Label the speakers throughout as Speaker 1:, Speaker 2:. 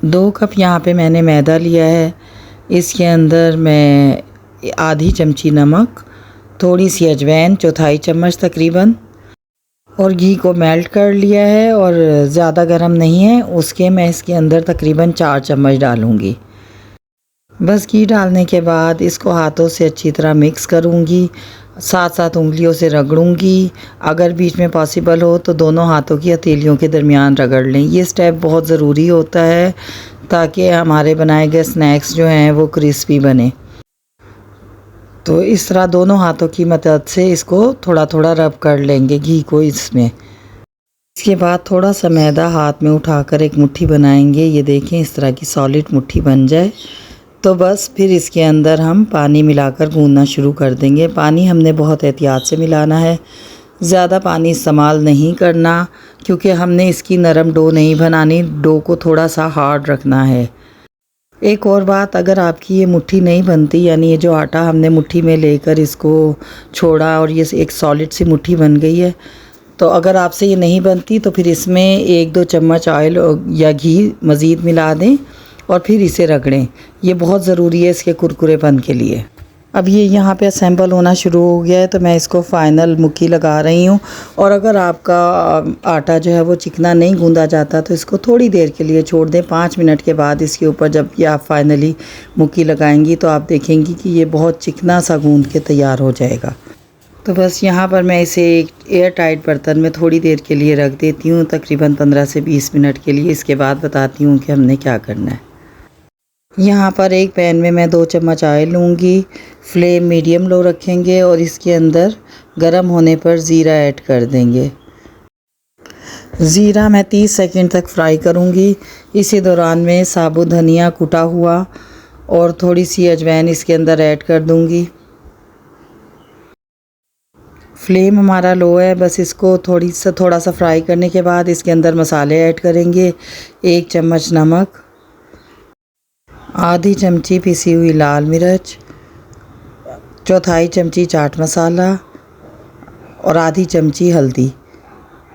Speaker 1: 2 cup यहाँ पे मैंने मैदा लिया है। इसके अंदर मैं आधी चमची नमक, थोड़ी सी अजवाइन, चौथाई चम्मच तकरीबन, और घी को मेल्ट कर लिया है और ज़्यादा गर्म नहीं है। उसके मैं इसके अंदर तकरीबन 4 चम्मच डालूँगी। बस घी डालने के बाद इसको हाथों से अच्छी तरह मिक्स करूँगी, साथ साथ उंगलियों से रगड़ूँगी। अगर बीच में पॉसिबल हो तो दोनों हाथों की हथेलियों के दरमियान रगड़ लें। ये स्टेप बहुत ज़रूरी होता है ताकि हमारे बनाए गए स्नैक्स जो हैं वो क्रिस्पी बने। तो इस तरह दोनों हाथों की मदद से इसको थोड़ा थोड़ा रब कर लेंगे घी को इसमें। इसके बाद थोड़ा सा मैदा हाथ में उठाकर एक मुट्ठी बनाएंगे। ये देखें, इस तरह की सॉलिड मुट्ठी बन जाए तो बस फिर इसके अंदर हम पानी मिलाकर गूंदना शुरू कर देंगे। पानी हमने बहुत एहतियात से मिलाना है, ज़्यादा पानी इस्तेमाल नहीं करना क्योंकि हमने इसकी नरम डो नहीं बनानी, डो को थोड़ा सा हार्ड रखना है। एक और बात, अगर आपकी ये मुट्ठी नहीं बनती, यानी ये जो आटा हमने मुट्ठी में लेकर इसको छोड़ा और ये एक सॉलिड सी मुट्ठी बन गई है, तो अगर आपसे ये नहीं बनती तो फिर इसमें 1-2 चम्मच ऑयल या घी मज़ीद मिला दें और फिर इसे रगड़ें। ये बहुत ज़रूरी है इसके कुरकुरेपन के लिए। अब ये यहाँ पे असेंबल होना शुरू हो गया है तो मैं इसको फ़ाइनल मुक्की लगा रही हूँ। और अगर आपका आटा जो है वो चिकना नहीं गूंदा जाता तो इसको थोड़ी देर के लिए छोड़ दें। 5 मिनट के बाद इसके ऊपर जब ये आप फ़ाइनली मुक्की लगाएंगी तो आप देखेंगी कि ये बहुत चिकना सा गूंद के तैयार हो जाएगा। तो बस यहाँ पर मैं इसे एक एयर टाइट बर्तन में थोड़ी देर के लिए रख देती हूँ, तकरीबन 15 से 20 मिनट के लिए। इसके बाद बताती हूँ कि हमने क्या करना है। यहाँ पर एक पैन में मैं 2 चम्मच ऑयल लूँगी, फ्लेम मीडियम लो रखेंगे और इसके अंदर गरम होने पर ज़ीरा ऐड कर देंगे। ज़ीरा मैं 30 सेकंड तक फ्राई करूँगी। इसी दौरान में साबुत धनिया कुटा हुआ और थोड़ी सी अजवाइन इसके अंदर ऐड कर दूँगी। फ्लेम हमारा लो है, बस इसको थोड़ा सा फ्राई करने के बाद इसके अंदर मसाले ऐड करेंगे। 1 चम्मच नमक, आधी चमची पिसी हुई लाल मिर्च, चौथाई चमची चाट मसाला और आधी चमची हल्दी।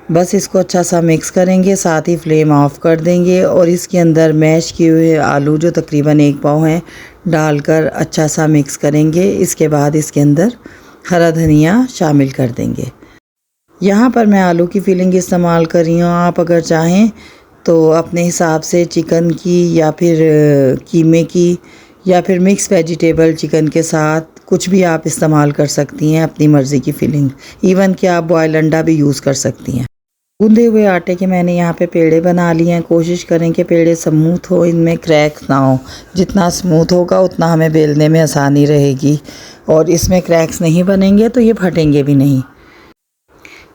Speaker 1: बस इसको अच्छा सा मिक्स करेंगे, साथ ही फ्लेम ऑफ कर देंगे और इसके अंदर मैश किए हुए आलू जो तकरीबन 1 पाव हैं डालकर अच्छा सा मिक्स करेंगे। इसके बाद इसके अंदर हरा धनिया शामिल कर देंगे। यहाँ पर मैं आलू की फिलिंग इस्तेमाल कर रही हूँ। आप अगर चाहें तो अपने हिसाब से चिकन की या फिर कीमे की या फिर मिक्स वेजिटेबल चिकन के साथ कुछ भी आप इस्तेमाल कर सकती हैं, अपनी मर्ज़ी की फिलिंग। इवन कि आप बॉयल अंडा भी यूज़ कर सकती हैं। गूंदे हुए आटे के मैंने यहाँ पे पेड़े बना लिए हैं। कोशिश करें कि पेड़े स्मूथ हो, इनमें क्रैक ना हो। जितना स्मूथ होगा उतना हमें बेलने में आसानी रहेगी और इसमें क्रैक्स नहीं बनेंगे तो ये फटेंगे भी नहीं।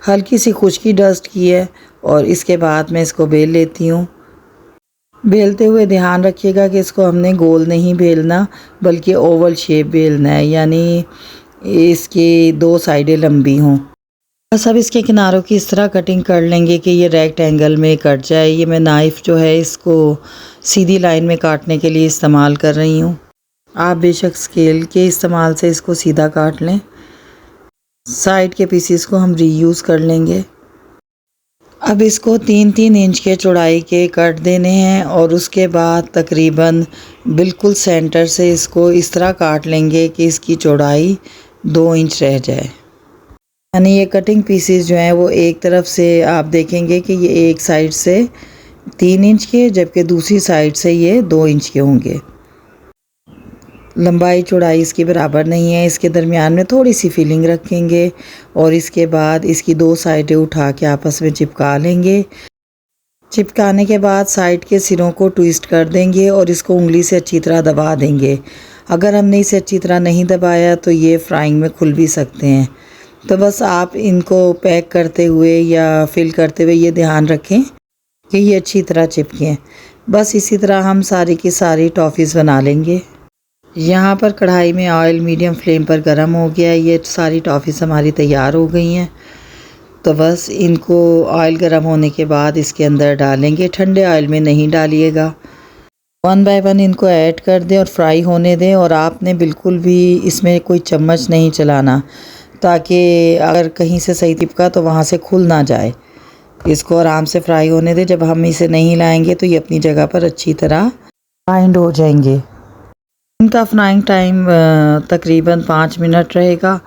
Speaker 1: हल्की सी खुश्की डस्ट की है और इसके बाद मैं इसको बेल लेती हूँ। बेलते हुए ध्यान रखिएगा कि इसको हमने गोल नहीं बेलना बल्कि ओवल शेप बेलना है, यानी इसकी 2 साइडें लंबी हों। बस अब इसके किनारों की इस तरह कटिंग कर लेंगे कि ये रेक्टेंगल में कट जाए। ये मैं नाइफ़ जो है इसको सीधी लाइन में काटने के लिए इस्तेमाल कर रही हूँ। आप बेशक स्केल के इस्तेमाल से इसको सीधा काट लें। साइड के पीसीस को हम रीयूज़ कर लेंगे। अब इसको 3-3 इंच के चौड़ाई के कट देने हैं और उसके बाद तकरीबन बिल्कुल सेंटर से इसको इस तरह काट लेंगे कि इसकी चौड़ाई 2 इंच रह जाए। यानी ये कटिंग पीसीस जो हैं वो एक तरफ से आप देखेंगे कि ये एक साइड से 3 इंच के, जबकि दूसरी साइड से ये 2 इंच के होंगे। लंबाई चौड़ाई इसकी बराबर नहीं है। इसके दरमियान में थोड़ी सी फिलिंग रखेंगे और इसके बाद इसकी 2 साइडें उठा के आपस में चिपका लेंगे। चिपकाने के बाद साइड के सिरों को ट्विस्ट कर देंगे और इसको उंगली से अच्छी तरह दबा देंगे। अगर हमने इसे अच्छी तरह नहीं दबाया तो ये फ्राइंग में खुल भी सकते हैं। तो बस आप इनको पैक करते हुए या फिल करते हुए ये ध्यान रखें कि ये अच्छी तरह चिपकें। बस इसी तरह हम सारी की सारी टॉफ़ीज़ बना लेंगे। यहाँ पर कढ़ाई में ऑयल मीडियम फ्लेम पर गर्म हो गया है। ये सारी टॉफ़ीज़ हमारी तैयार हो गई हैं। तो बस इनको ऑयल गर्म होने के बाद इसके अंदर डालेंगे। ठंडे ऑयल में नहीं डालिएगा। 1 बाय 1 इनको ऐड कर दें और फ्राई होने दें। और आपने बिल्कुल भी इसमें कोई चम्मच नहीं चलाना ताकि अगर कहीं से सही चिपका तो वहाँ से खुल ना जाए। इसको आराम से फ्राई होने दें। जब हम इसे नहीं हिलाएंगे तो ये अपनी जगह पर अच्छी तरह बाइंड हो जाएंगे। इनका फ्राइंग टाइम तकरीबन 5 मिनट रहेगा।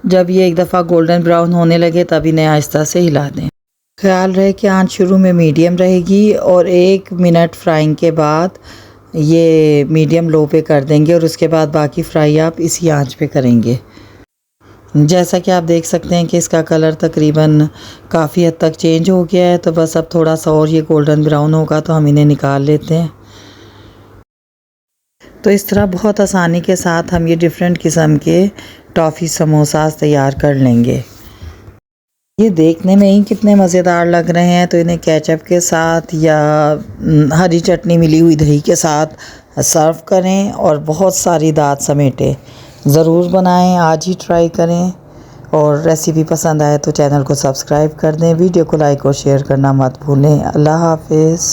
Speaker 1: जब ये एक दफ़ा गोल्डन ब्राउन होने लगे तब इन्हें आहिस्ता से हिला दें। ख्याल रहे कि आंच शुरू में मीडियम रहेगी और 1 मिनट फ्राइंग के बाद ये मीडियम लो पे कर देंगे और उसके बाद बाकी फ्राई आप इसी आंच पे करेंगे। जैसा कि आप देख सकते हैं कि इसका कलर तकरीबन काफ़ी हद तक चेंज हो गया है। तो बस अब थोड़ा सा और ये गोल्डन ब्राउन होगा तो हम इन्हें निकाल लेते हैं। तो इस तरह बहुत आसानी के साथ हम ये डिफरेंट किस्म के टॉफ़ी समोसास तैयार कर लेंगे। ये देखने में ही कितने मज़ेदार लग रहे हैं। तो इन्हें केचप के साथ या हरी चटनी मिली हुई दही के साथ सर्व करें और बहुत सारी दाद समेटें। ज़रूर बनाएं, आज ही ट्राई करें। और रेसिपी पसंद आए तो चैनल को सब्सक्राइब कर दें, वीडियो को लाइक और शेयर करना मत भूलें। अल्लाह हाफिज़।